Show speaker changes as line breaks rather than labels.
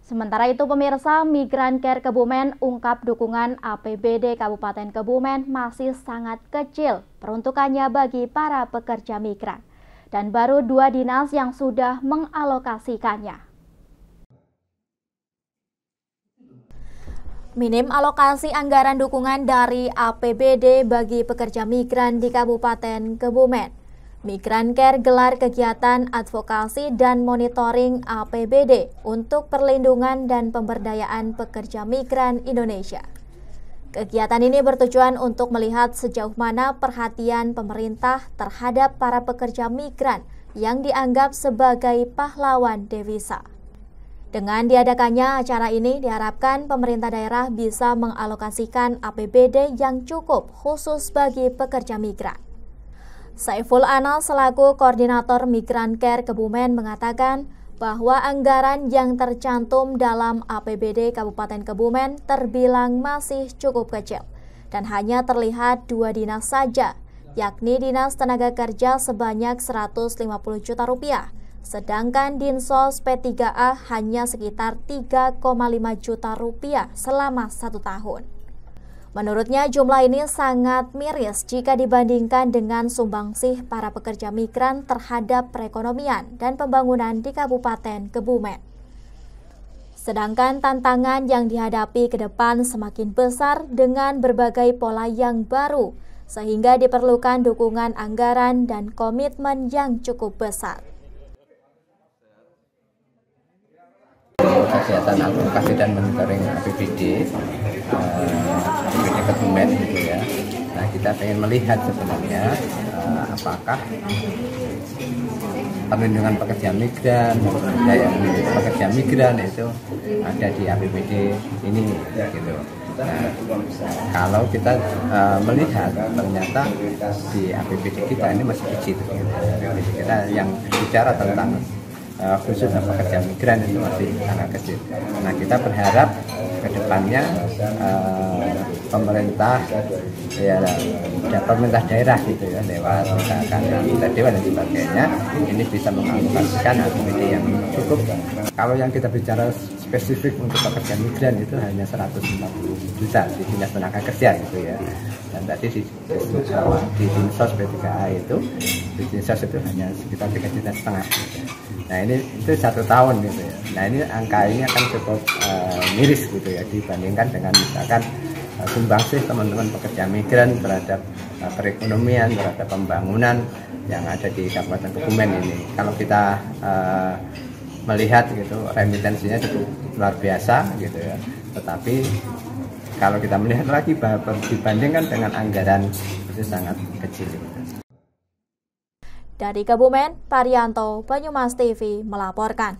Sementara itu pemirsa, Migrancare Kebumen ungkap dukungan APBD Kabupaten Kebumen masih sangat kecil peruntukannya bagi para pekerja migran. Dan baru 2 dinas yang sudah mengalokasikannya. Minim alokasi anggaran dukungan dari APBD bagi pekerja migran di Kabupaten Kebumen. Migrancare gelar kegiatan advokasi dan monitoring APBD untuk perlindungan dan pemberdayaan pekerja migran Indonesia. Kegiatan ini bertujuan untuk melihat sejauh mana perhatian pemerintah terhadap para pekerja migran yang dianggap sebagai pahlawan devisa. Dengan diadakannya acara ini diharapkan pemerintah daerah bisa mengalokasikan APBD yang cukup khusus bagi pekerja migran. Saiful Anal selaku koordinator Migrancare Kebumen mengatakan bahwa anggaran yang tercantum dalam APBD Kabupaten Kebumen terbilang masih cukup kecil dan hanya terlihat 2 dinas saja, yakni Dinas Tenaga Kerja sebanyak 150 juta rupiah, sedangkan Dinsos P3A hanya sekitar 3,5 juta rupiah selama 1 tahun. Menurutnya jumlah ini sangat miris jika dibandingkan dengan sumbangsih para pekerja migran terhadap perekonomian dan pembangunan di Kabupaten Kebumen. Sedangkan tantangan yang dihadapi ke depan semakin besar dengan berbagai pola yang baru, sehingga diperlukan dukungan anggaran dan komitmen yang cukup besar.
Kegiatan advokasi dan monitoring APBD Kebumen gitu ya. Nah, kita ingin melihat sebenarnya apakah perlindungan pekerja migran, daya pekerja migran itu ada di APBD ini gitu. Nah, kalau kita melihat ternyata di APBD kita ini masih kecil gitu. APBD kita yang bicara tentang khusus pekerja migran itu masih sangat kecil. Nah, kita berharap ke depannya pemerintah pemerintah daerah gitu ya, lewat misalkan anggota dewan dan sebagainya, ini bisa mengalokasikan APBD yang cukup. Kalau yang kita bicara spesifik untuk pekerja migran itu hanya 150 juta di Dinas Tenaga Kerja gitu ya. Dan tadi di Dinsos P3A itu, di Dinsos itu hanya sekitar 3,5 juta gitu. Nah, ini itu 1 tahun gitu ya. Nah, ini angka ini akan cukup miris gitu ya dibandingkan dengan misalkan sumbangsih teman-teman pekerja migran terhadap perekonomian, terhadap pembangunan yang ada di Kabupaten Kebumen ini. Kalau kita melihat gitu remitensinya cukup luar biasa gitu ya. Tetapi kalau kita melihat lagi bahwa dibandingkan dengan anggaran itu sangat kecil.
Dari Kebumen, Parianto, Banyumas TV melaporkan.